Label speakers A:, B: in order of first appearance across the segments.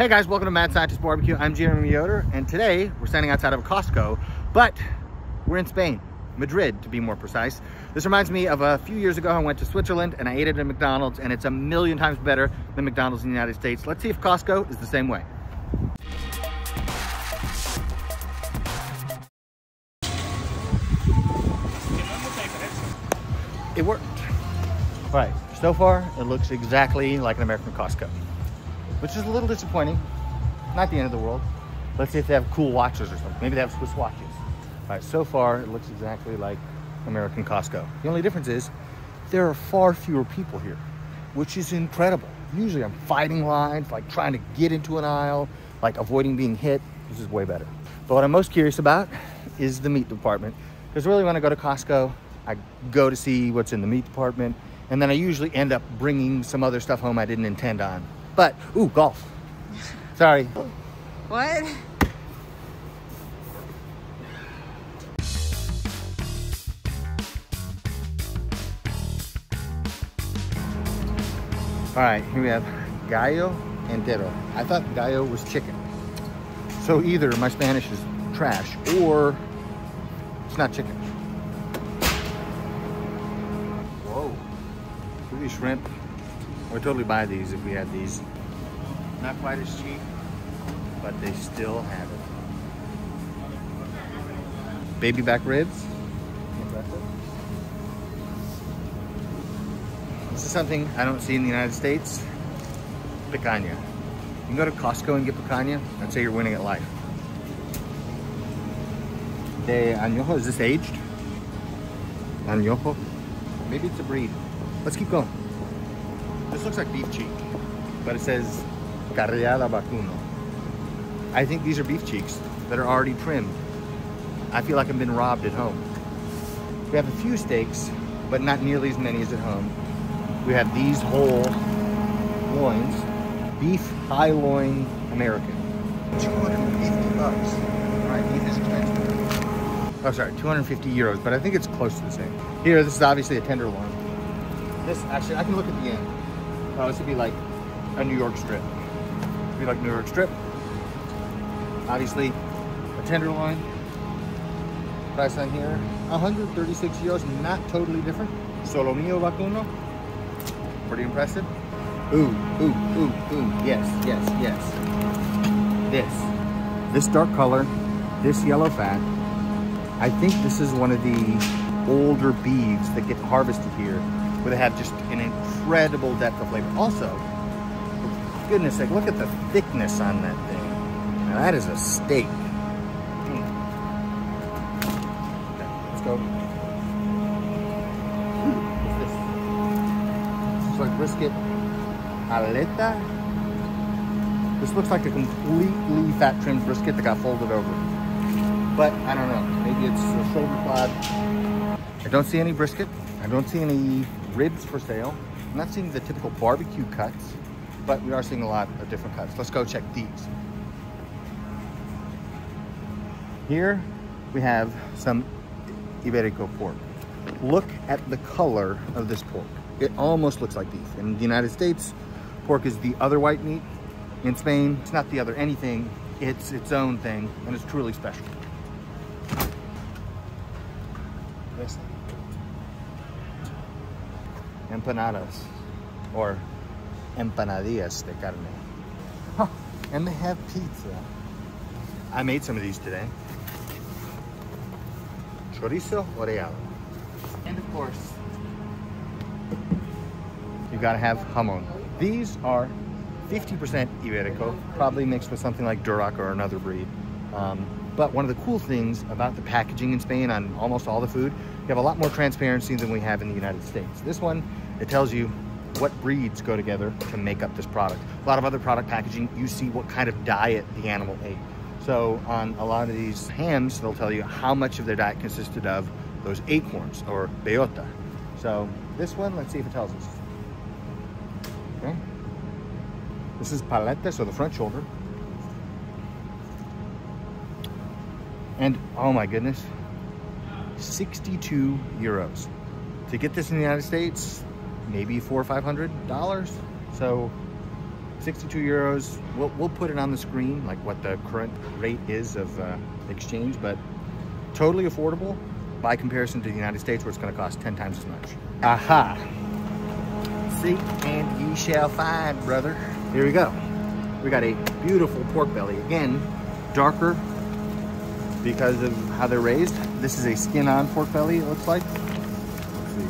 A: Hey guys, welcome to Mad Scientist Barbecue. I'm Jeremy Yoder, and today we're standing outside of a Costco, but we're in Spain, Madrid to be more precise. This reminds me of a few years ago I went to Switzerland and I ate at a McDonald's, and it's a million times better than McDonald's in the United States. Let's see if Costco is the same way. It worked. All right, so far it looks exactly like an American Costco, which is a little disappointing. Not the end of the world. Let's see if they have cool watches or something. Maybe they have Swiss watches. All right, so far it looks exactly like American Costco. The only difference is there are far fewer people here, which is incredible. Usually I'm fighting lines, like trying to get into an aisle, like avoiding being hit. This is way better. But what I'm most curious about is the meat department, because really when I go to Costco, I go to see what's in the meat department, and then I usually end up bringing some other stuff home I didn't intend on. But, ooh, golf. Sorry.
B: What?
A: All right, here we have gallo entero. I thought gallo was chicken. So either my Spanish is trash or it's not chicken. Whoa, look at these shrimp. I would totally buy these if we had these. Not quite as cheap, but they still have it. Baby back ribs. This is something I don't see in the United States. Picanha. You can go to Costco and get picanha. I'd say you're winning at life. De añojo, is this aged? Añojo? Maybe it's a breed. Let's keep going. This looks like beef cheek, but it says carrillada vacuno. I think these are beef cheeks that are already trimmed. I feel like I've been robbed at home. We have a few steaks, but not nearly as many as at home. We have these whole loins, beef high loin American. 250 bucks. All right, beef is expensive. Oh, sorry, 250 euros, but I think it's close to the same. Here, this is obviously a tenderloin. This, actually, I can look at the end. Oh, this would be like a New York strip. It'd be like New York strip. Obviously, a tenderloin. Price on here, 136 euros, not totally different. Solomillo vacuno. Pretty impressive. Ooh, ooh, ooh, ooh, yes, yes, yes. This dark color, this yellow fat, I think this is one of the older beeves that get harvested here, where they have just an incredible depth of flavor. Also, for goodness sake, look at the thickness on that thing. Now that is a steak. Okay, let's go. Like brisket aleta. This looks like a completely fat trimmed brisket that got folded over. But I don't know, maybe it's a shoulder clod. I don't see any brisket. I don't see any ribs for sale. I'm not seeing the typical barbecue cuts, but we are seeing a lot of different cuts. Let's go check these. Here we have some Iberico pork. Look at the color of this pork. It almost looks like beef. In the United States, pork is the other white meat. In Spain, it's not the other anything. It's its own thing, and it's truly special. This. Empanadas, or empanadillas de carne. Huh. And they have pizza. I made some of these today. Chorizo oreado. And of course, you gotta have jamon. These are 50% Iberico, probably mixed with something like Duroc or another breed. But one of the cool things about the packaging in Spain on almost all the food, you have a lot more transparency than we have in the United States. This one, it tells you what breeds go together to make up this product. A lot of other product packaging, you see what kind of diet the animal ate. So on a lot of these hams, they'll tell you how much of their diet consisted of those acorns or bellota. So this one, let's see if it tells us. Okay. This is paleta, so the front shoulder. And oh my goodness, 62 euros. To get this in the United States, maybe $400 or $500. So 62 euros. We'll put it on the screen, like what the current rate is of exchange, but totally affordable by comparison to the United States, where it's going to cost 10 times as much. Aha! Seek and ye shall find, brother. Here we go. We got a beautiful pork belly. Again, darker because of how they're raised. This is a skin-on pork belly, it looks like. Let's see.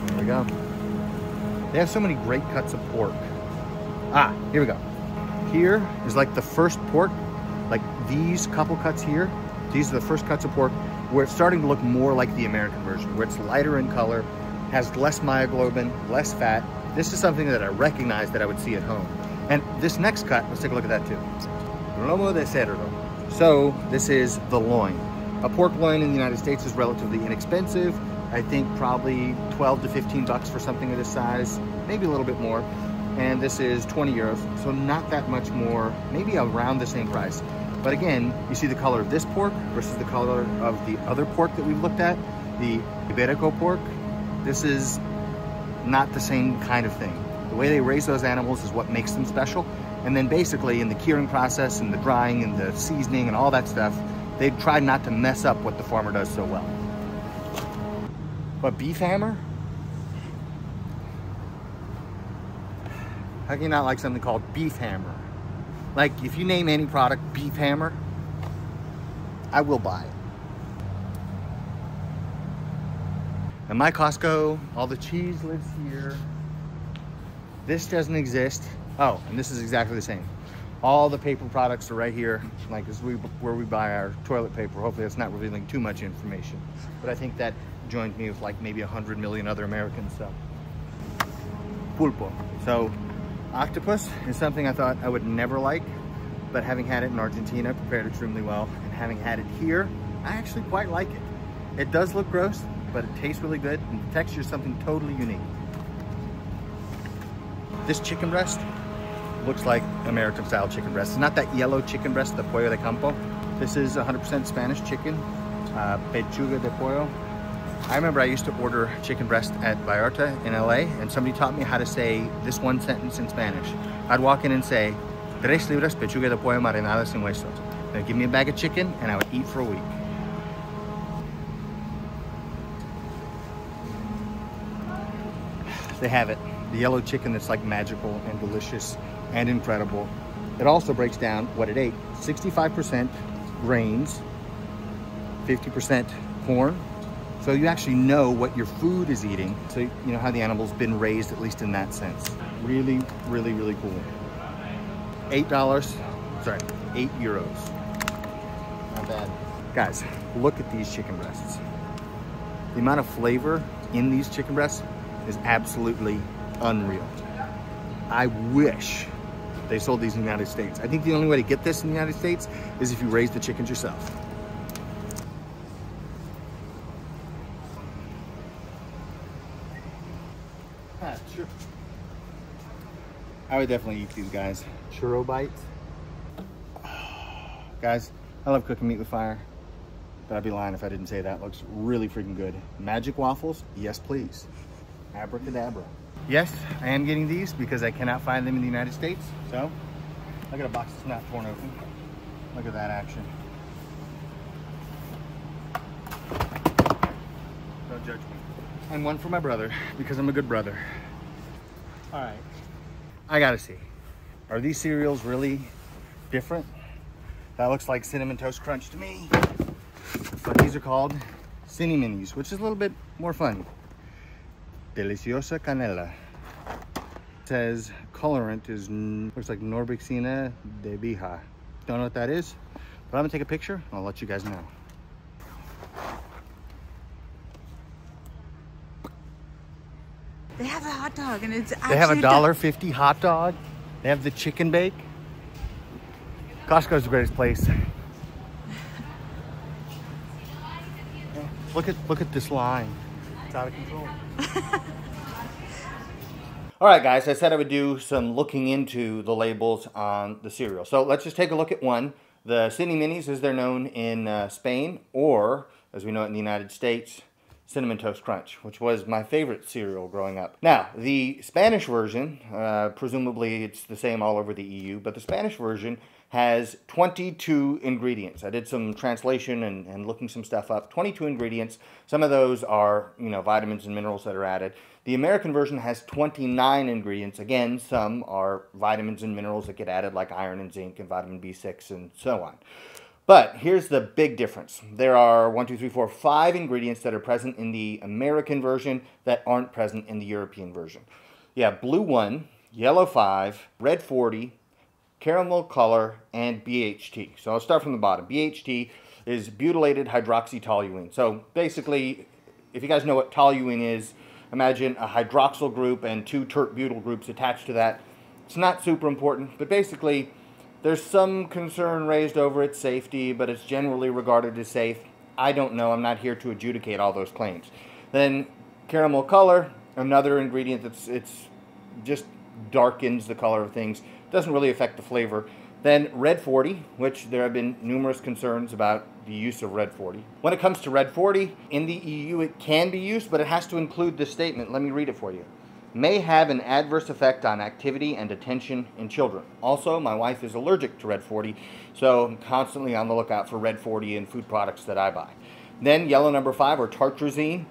A: There we go. They have so many great cuts of pork. Ah, here we go. Here is like the first pork, like these couple cuts here. These are the first cuts of pork where it's starting to look more like the American version, where it's lighter in color, has less myoglobin, less fat. This is something that I recognize that I would see at home. And this next cut, let's take a look at that too. Lomo de cerdo. So this is the loin. A pork loin in the United States is relatively inexpensive. I think probably 12 to 15 bucks for something of this size, maybe a little bit more. And this is 20 euros, so not that much more, maybe around the same price. But again, you see the color of this pork versus the color of the other pork that we've looked at, the Iberico pork. This is not the same kind of thing. The way they raise those animals is what makes them special. And then basically in the curing process and the drying and the seasoning and all that stuff, they try not to mess up what the farmer does so well. But beef hammer? How can you not like something called beef hammer? Like, if you name any product beef hammer, I will buy it. And my Costco, all the cheese lives here. This doesn't exist. Oh, and this is exactly the same. All the paper products are right here, like where we buy our toilet paper. Hopefully that's not revealing too much information. But I think that joins me with like maybe 100 million other Americans, so. Pulpo. So, octopus is something I thought I would never like, but having had it in Argentina, prepared extremely well, and having had it here, I actually quite like it. It does look gross, but it tastes really good, and the texture is something totally unique. This chicken breast looks like American style chicken breast. It's not that yellow chicken breast, the pollo de campo. This is 100% Spanish chicken, pechuga de pollo. I remember I used to order chicken breast at Vallarta in LA, and somebody taught me how to say this one sentence in Spanish. I'd walk in and say, 3 libras pechuga de pollo marinada sin huesos. They'd give me a bag of chicken, and I would eat for a week. They have it. The yellow chicken that's like magical and delicious and incredible. It also breaks down what it ate. 65% grains, 50% corn. So you actually know what your food is eating. So you know how the animal's been raised, at least in that sense. Really, really, really cool. $8, sorry, 8 euros. Not bad. Guys, look at these chicken breasts. The amount of flavor in these chicken breasts is absolutely unreal. I wish they sold these in the United States. I think the only way to get this in the United States is if you raise the chickens yourself. Sure. I would definitely eat these guys. Churro bites. Guys, I love cooking meat with fire, but I'd be lying if I didn't say that. Looks really freaking good. Magic waffles? Yes, please. Abracadabra. Yes, I am getting these because I cannot find them in the United States. So, look at a box that's not torn open. Look at that action. Don't judge me. And one for my brother because I'm a good brother. All right, I gotta see. Are these cereals really different? That looks like Cinnamon Toast Crunch to me. But these are called Cine Minis, which is a little bit more fun. Deliciosa Canela. It says colorant is, looks like Norbixina de Bija. Don't know what that is, but I'm gonna take a picture and I'll let you guys know.
B: They have a hot dog and it's actually...
A: They have a $1.50 hot dog. They have the chicken bake. Costco's the greatest place. Look at this line. It's out of control. All right, guys, I said I would do some looking into the labels on the cereal. So let's just take a look at one. The Cine Minis, as they're known in Spain, or as we know it in the United States, Cinnamon Toast Crunch, which was my favorite cereal growing up. Now, the Spanish version, presumably it's the same all over the EU, but the Spanish version has 22 ingredients. I did some translation and looking some stuff up. 22 ingredients. Some of those are, vitamins and minerals that are added. The American version has 29 ingredients. Again, some are vitamins and minerals that get added, like iron and zinc and vitamin B6 and so on. But here's the big difference. There are 5 ingredients that are present in the American version that aren't present in the European version. You have blue 1, yellow 5, red 40, caramel color, and BHT. So I'll start from the bottom. BHT is butylated hydroxytoluene. So basically, if you guys know what toluene is, imagine a hydroxyl group and 2 tert-butyl groups attached to that. It's not super important, but basically, there's some concern raised over its safety, but it's generally regarded as safe. I don't know. I'm not here to adjudicate all those claims. Then caramel color, another ingredient it's just darkens the color of things. Doesn't really affect the flavor. Then red 40, which there have been numerous concerns about the use of red 40. When it comes to red 40, in the EU it can be used, but it has to include this statement. Let me read it for you. May have an adverse effect on activity and attention in children. Also, my wife is allergic to red 40, so I'm constantly on the lookout for red 40 in food products that I buy. Then yellow number 5, or tartrazine.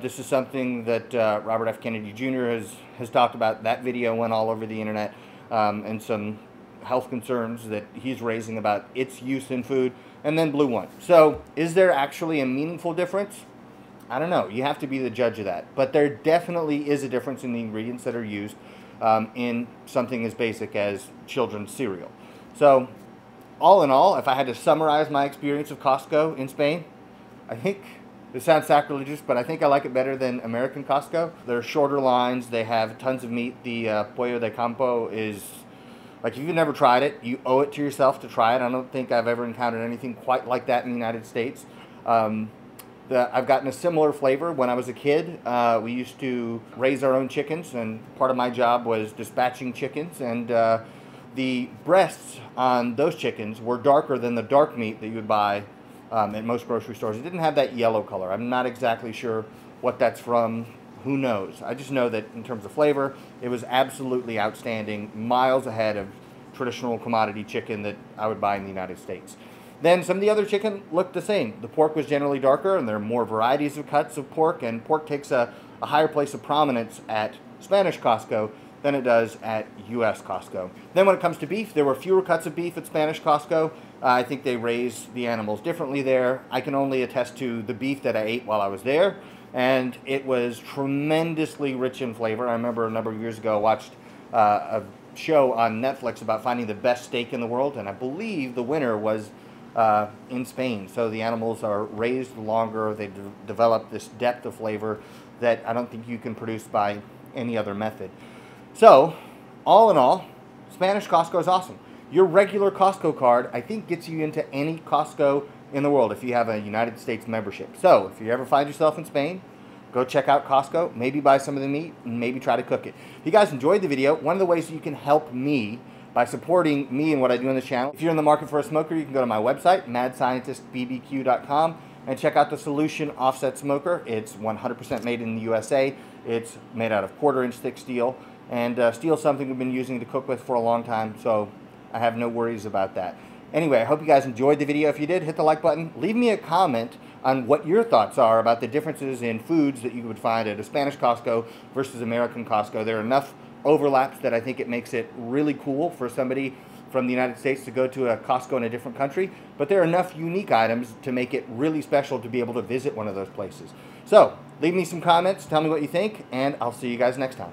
A: This is something that Robert F. Kennedy Jr. has talked about. That video went all over the internet, and some health concerns that he's raising about its use in food. And then blue 1. So is there actually a meaningful difference? I don't know. You have to be the judge of that. But there definitely is a difference in the ingredients that are used in something as basic as children's cereal. So, all in all, if I had to summarize my experience of Costco in Spain, I think, this sounds sacrilegious, but I think I like it better than American Costco. There are shorter lines. They have tons of meat. The Pollo de Campo is, like, if you've never tried it, you owe it to yourself to try it. I don't think I've ever encountered anything quite like that in the United States. I've gotten a similar flavor when I was a kid. We used to raise our own chickens, and part of my job was dispatching chickens, and the breasts on those chickens were darker than the dark meat that you would buy at most grocery stores. It didn't have that yellow color. I'm not exactly sure what that's from. Who knows? I just know that in terms of flavor, it was absolutely outstanding, miles ahead of traditional commodity chicken that I would buy in the United States. Then some of the other chicken looked the same. The pork was generally darker, and there are more varieties of cuts of pork, and pork takes a higher place of prominence at Spanish Costco than it does at U.S. Costco. Then when it comes to beef, there were fewer cuts of beef at Spanish Costco. I think they raise the animals differently there. I can only attest to the beef that I ate while I was there, and it was tremendously rich in flavor. I remember a number of years ago I watched a show on Netflix about finding the best steak in the world, and I believe the winner was in Spain. So the animals are raised longer. They develop this depth of flavor that I don't think you can produce by any other method. So, all in all, Spanish Costco is awesome. Your regular Costco card, I think, gets you into any Costco in the world if you have a United States membership. So, if you ever find yourself in Spain, go check out Costco, maybe buy some of the meat, and maybe try to cook it. If you guys enjoyed the video, one of the ways that you can help me by supporting me and what I do on this channel. If you're in the market for a smoker, you can go to my website, madscientistbbq.com, and check out the Solution Offset Smoker. It's 100% made in the USA. It's made out of 1/4-inch thick steel, and steel's something we've been using to cook with for a long time, so I have no worries about that. Anyway, I hope you guys enjoyed the video. If you did, hit the like button. Leave me a comment on what your thoughts are about the differences in foods that you would find at a Spanish Costco versus American Costco. There are enough overlaps that I think it makes it really cool for somebody from the United States to go to a Costco in a different country, but there are enough unique items to make it really special to be able to visit one of those places. So, leave me some comments, tell me what you think, and I'll see you guys next time.